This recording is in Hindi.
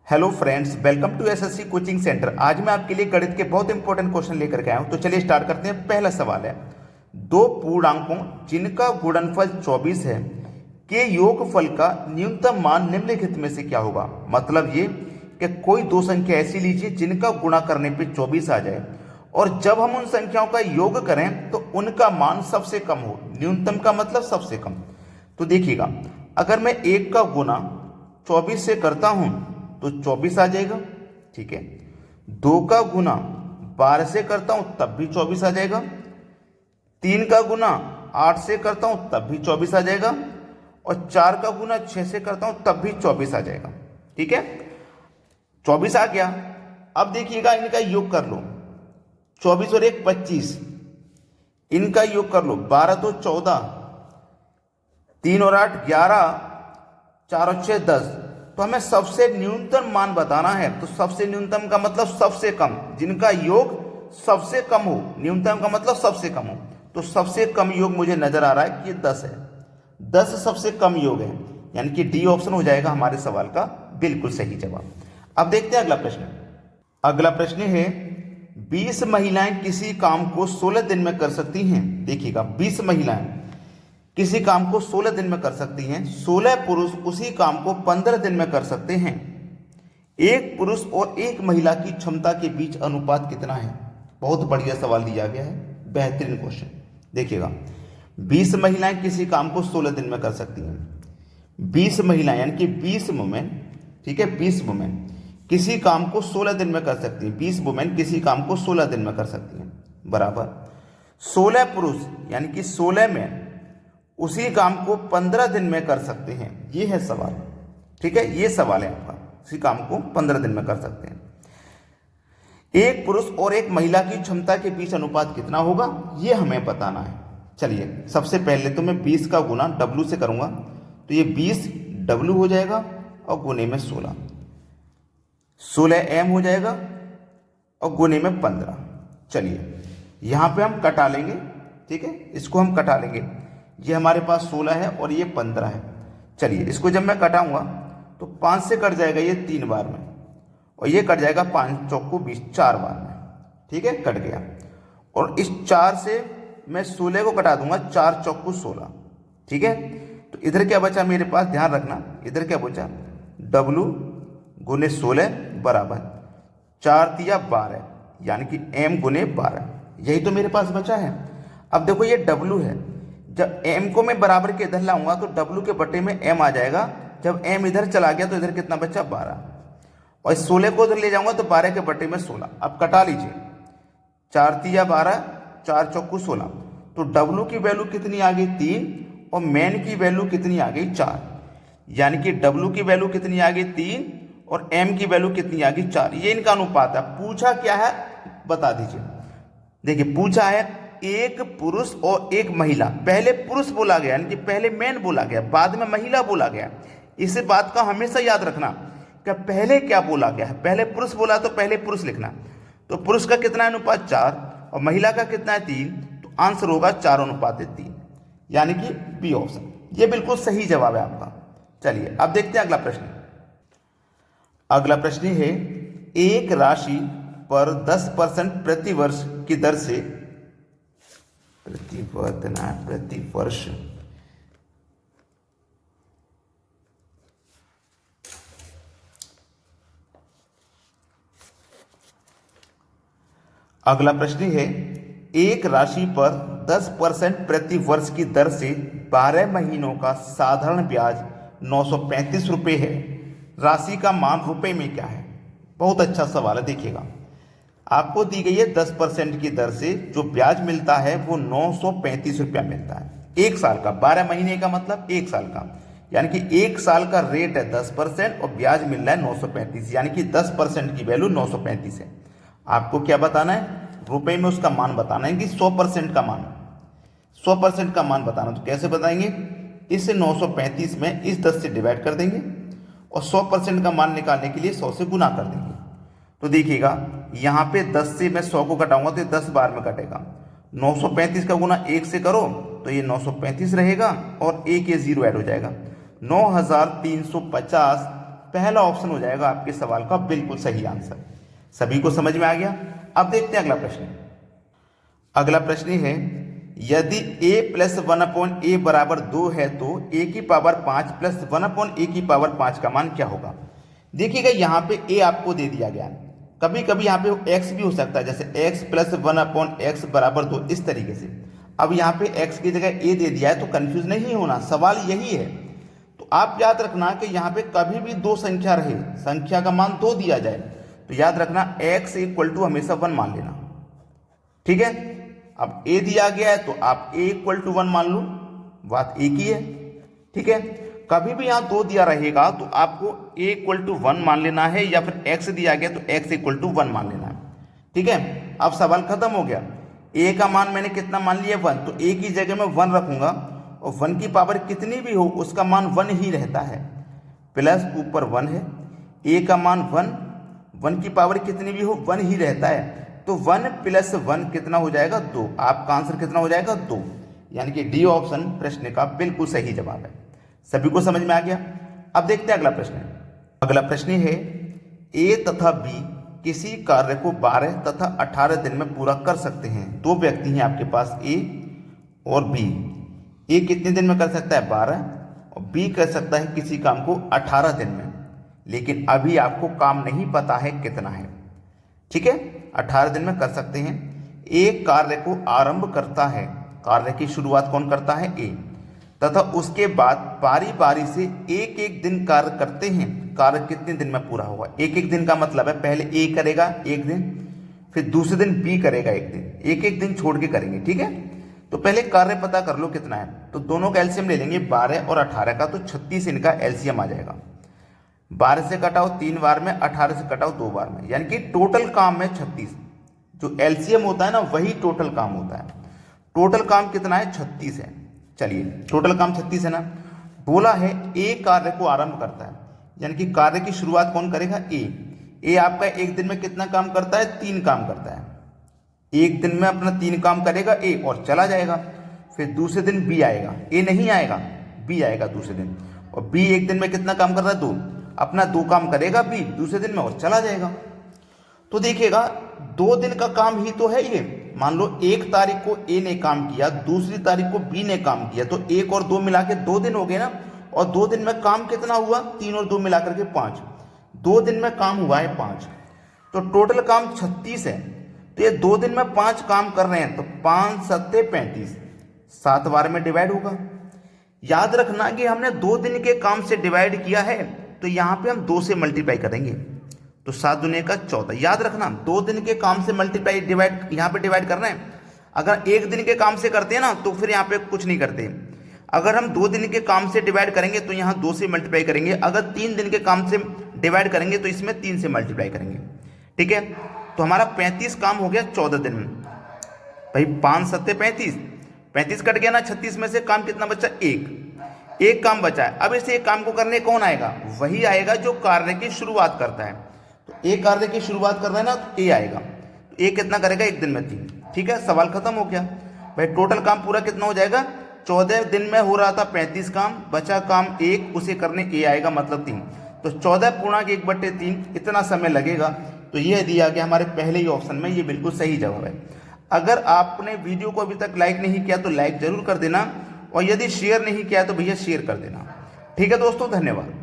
Hello friends, welcome to SSC coaching centre. आज मैं आपके लिए गणित के बहुत इंपॉर्टेंट क्वेश्चन लेकर के आया हूं। तो चलिए स्टार्ट करते हैं। पहला सवाल है, दो पूर्णांकों जिनका गुणनफल 24 है के योगफल का न्यूनतम मान निम्नलिखित में से क्या होगा। मतलब ये कि कोई दो संख्या ऐसी लीजिए जिनका गुणा करने पे 24 आ जाए और जब हम उन संख्याओं का योग करें तो उनका मान सबसे कम हो। न्यूनतम का मतलब सबसे कम। तो देखिएगा, अगर मैं एक का गुना 24 से करता हूं तो 24 आ जाएगा, ठीक है। दो का गुना 12 से करता हूं तब भी 24 आ जाएगा। तीन का गुना 8 से करता हूं तब भी 24 आ जाएगा और चार का गुना 6 से करता हूं तब भी 24 आ जाएगा, ठीक है। 24 आ गया। अब देखिएगा, इनका योग कर लो। 24 और 1 25, इनका योग कर लो। 12 तो 14, 3 और 8 11, 4 और 6 10। तो हमें सबसे न्यूनतम मान बताना है। तो सबसे न्यूनतम का मतलब सबसे कम, जिनका योग सबसे कम हो। न्यूनतम का मतलब सबसे कम हो। तो सबसे कम योग मुझे नजर आ रहा है कि ये 10 है। 10 सबसे कम योग है, यानी कि डी ऑप्शन हो जाएगा हमारे सवाल का बिल्कुल सही जवाब। अब देखते हैं अगला प्रश्न। अगला प्रश्न है, 20 महिलाएं किसी काम को 16 दिन में कर सकती हैं। देखिएगा, 20 महिलाएं किसी काम को 16 दिन में कर सकती हैं। 16 पुरुष उसी काम को 15 दिन में कर सकते हैं। एक पुरुष और एक महिला की क्षमता के बीच अनुपात कितना है। बहुत बढ़िया सवाल दिया गया है, बेहतरीन क्वेश्चन। देखिएगा, 20 महिलाएं किसी काम को 16 दिन में कर सकती हैं। 20 महिलाएं यानी कि 20 वुमेन, ठीक है, 20 वुमेन किसी काम को 16 दिन में कर सकती हैं। 20 वुमेन किसी काम को 16 दिन में कर सकती हैं, बराबर 16 पुरुष यानी कि 16 में उसी काम को 15 दिन में कर सकते हैं। ये है सवाल, ठीक है, ये सवाल है आपका। उसी काम को 15 दिन में कर सकते हैं। एक पुरुष और एक महिला की क्षमता के बीच अनुपात कितना होगा, ये हमें बताना है। चलिए, सबसे पहले तो मैं 20 का गुना W से करूंगा, तो ये 20 W हो जाएगा और गुने में 16, 16 M हो जाएगा और गुने में 15। चलिए, यहां पे हम कटा लेंगे, ठीक है, इसको हम कटा लेंगे। ये हमारे पास 16 है और ये 15 है। चलिए, इसको जब मैं कटाऊंगा तो 5 से कट जाएगा ये 3 बार में, और ये कट जाएगा 5 चौको 20 4 बार में, ठीक है, कट गया। और इस 4 से मैं 16 को कटा दूंगा, 4 चौको 16, ठीक है। तो इधर क्या बचा मेरे पास, ध्यान रखना, इधर क्या बचा, W गुने 16 बराबर 4 तिया 12, यानी कि M गुने 12। यही तो मेरे पास बचा है। अब देखो, ये W है, जब M को मैं बराबर के इधर लाऊंगा तो W के बटे में M आ जाएगा। जब M इधर चला गया तो इधर कितना बचा, 12, और 16 को इधर ले जाऊंगा तो 12 के बटे में 16। अब कटा लीजिए, 4 तिया 12, 4 चौको 16। तो W की वैल्यू कितनी आ गई, 3, और मैन की वैल्यू कितनी आ गई, 4। यानी कि W की वैल्यू कितनी आ गई, 3, और M की वैल्यू कितनी आ गई, 4। ये इनका अनुपात है। पूछा क्या है बता दीजिए। देखिए, पूछा है एक पुरुष और एक महिला। पहले पुरुष बोला गया, यानी कि पहले मैन बोला गया, बाद में महिला बोला गया। इस बात का हमेशा याद रखना कि पहले क्या बोला गया है। पहले पुरुष बोला तो पहले पुरुष लिखना। तो पुरुष का कितना अनुपात, 4, और महिला का कितना है, 3। तो आंसर होगा 4 अनुपात 3, यानी कि बी ऑप्शन। ये बिल्कुल सही जवाब है आपका। चलिए, अब देखते हैं अगला प्रश्न। अगला प्रश्न है, एक राशि पर 10% प्रति वर्ष की दर से प्रति वर्ष अगला प्रश्न है, एक राशि पर 10% प्रति वर्ष की दर से 12 महीनों का साधारण ब्याज 935 रुपये है। राशि का मान रुपए में क्या है। बहुत अच्छा सवाल है। देखिएगा, आपको दी गई है 10% की दर से जो ब्याज मिलता है वो 935 रुपया मिलता है। एक साल का, 12 महीने का मतलब एक साल का, यानी कि एक साल का रेट है 10% और ब्याज मिल रहा है 935, यानी कि 10% की वैल्यू 935 है। आपको क्या बताना है, रुपए में उसका मान बताना है कि 100% का मान, 100% का मान बताना। तो कैसे बताएंगे, इस 935 में इस 10 से डिवाइड कर देंगे और 100% का मान निकालने के लिए 100 से गुना कर देंगे। तो देखिएगा, यहाँ पे 10 से मैं 100 को घटाऊंगा तो ये 10 बार में कटेगा। 935 का गुना 1 से करो तो ये 935 रहेगा और एक ये जीरो ऐड हो जाएगा। 9350 पहला ऑप्शन हो जाएगा आपके सवाल का बिल्कुल सही आंसर। सभी को समझ में आ गया। अब देखते हैं अगला प्रश्न। अगला प्रश्न है, यदि a प्लस 1/a बराबर 2 है तो a की पावर 5 प्लस 1/a की पावर 5 का मान क्या होगा। देखिएगा यहाँ पे a आपको दे दिया गया है, कभी कभी यहाँ पे x भी हो सकता है, जैसे x प्लस 1/x बराबर 2 इस तरीके से। अब यहाँ पे x की जगह a दे दिया है तो कंफ्यूज नहीं होना, सवाल यही है। तो आप याद रखना कि यहाँ पे कभी भी दो संख्या रहे, संख्या का मान 2 दिया जाए तो याद रखना x इक्वल टू हमेशा 1 मान लेना, ठीक है। अब a दिया गया है तो आप a इक्वल टू 1 मान लो, बात एक ही है, ठीक है। कभी भी यहाँ 2 दिया रहेगा तो आपको a इक्वल टू 1 मान लेना है, या फिर x दिया गया तो x इक्वल टू 1 मान लेना है, ठीक है। अब सवाल खत्म हो गया। a का मान मैंने कितना मान लिया 1, तो a की जगह मैं 1 रखूंगा और 1 की पावर कितनी भी हो उसका मान 1 ही रहता है, प्लस ऊपर 1 है, a का मान 1 की पावर कितनी भी हो 1 ही रहता है, तो 1 प्लस 1 कितना हो जाएगा 2। आपका आंसर कितना हो जाएगा 2, यानी कि डी ऑप्शन प्रश्न का बिल्कुल सही जवाब है। सभी को समझ में आ गया। अब देखते हैं अगला प्रश्न। अगला प्रश्न है, ए तथा बी किसी कार्य को 12 तथा 18 दिन में पूरा कर सकते हैं। दो व्यक्ति हैं आपके पास, ए और बी। ए कितने दिन में कर सकता है 12, और बी कर सकता है किसी काम को 18 दिन में, लेकिन अभी आपको काम नहीं पता है कितना है, ठीक है। 18 दिन में कर सकते हैं। ए कार्य को आरंभ करता है, कार्य की शुरुआत कौन करता है ए, तथा उसके बाद बारी बारी से एक एक दिन कार्य करते हैं। कार्य कितने दिन में पूरा होगा, एक एक दिन का मतलब है पहले ए करेगा एक दिन, फिर दूसरे दिन बी करेगा एक दिन, एक एक दिन छोड़ के करेंगे, ठीक है। तो पहले कार्य पता कर लो कितना है, तो दोनों का एलसीएम ले लेंगे 12 और 18 का, तो 36 इनका एलसीएम आ जाएगा। 12 से कटाओ 3 बार में, 18 से कटाओ 2 बार में, यानी कि टोटल काम है 36। जो एलसीएम होता है ना वही टोटल काम होता है। टोटल काम कितना है 36 है। चलिए टोटल काम 36 है ना। बोला है ए कार्य को आरंभ करता है, यानी कि कार्य की शुरुआत कौन करेगा ए आपका एक दिन में कितना काम करता है 3 काम करता है। एक दिन में अपना 3 काम करेगा ए और चला जाएगा। फिर दूसरे दिन बी आएगा, ए नहीं आएगा, बी आएगा दूसरे दिन, और बी एक दिन में कितना काम कर रहा है 2, अपना 2 काम करेगा बी दूसरे दिन में और चला जाएगा। तो देखिएगा 2 दिन का काम ही तो है ये। मान लो 1 तारीख को ए ने काम किया, दूसरी तारीख को बी ने काम किया, तो 1 और 2 मिला के 2 दिन हो गए ना। और 2 दिन में काम कितना हुआ 3 और 2 मिलाकर के 5, 2 दिन में काम हुआ है 5, तो टोटल काम 36 है। तो ये 2 दिन में 5 काम कर रहे हैं, तो 5 सत्ते 35, 7 बार में डिवाइड होगा। याद रखना कि हमने 2 दिन के काम से डिवाइड किया है, तो यहाँ पे हम 2 से मल्टीप्लाई करेंगे, तो 7 दूने का 14। याद रखना 2 दिन के काम से मल्टीप्लाई डिवाइड यहाँ पे डिवाइड करना है। अगर 1 दिन के काम से करते हैं ना तो फिर यहाँ पे कुछ नहीं करते। अगर हम 2 दिन के काम से डिवाइड करेंगे तो यहाँ 2 से मल्टीप्लाई करेंगे। अगर 3 दिन के काम से डिवाइड करेंगे तो इसमें 3 से मल्टीप्लाई करेंगे, ठीक है। तो हमारा 35 काम हो गया 14 दिन में। भाई 5 सत्ते 35, 35 कट गया ना 36 में से, काम कितना बचा एक काम बचा है। अब इसे एक काम को करने कौन आएगा, वही आएगा जो कार्य की शुरुआत करता है। तो एक कार्य की शुरुआत कर रहा है ना तो ए आएगा, तो ए कितना करेगा 1 दिन में 3, ठीक है। सवाल खत्म हो गया। भाई टोटल काम पूरा कितना हो जाएगा, 14 दिन में हो रहा था 35 काम, बचा काम 1, उसे करने ए आएगा मतलब 3, तो 14 पूर्णांक 1/3 इतना समय लगेगा। तो ये दिया गया हमारे पहले ही ऑप्शन में, ये बिल्कुल सही जवाब है। अगर आपने वीडियो को अभी तक लाइक नहीं किया तो लाइक जरूर कर देना, और यदि शेयर नहीं किया तो भैया शेयर कर देना, ठीक है दोस्तों। धन्यवाद।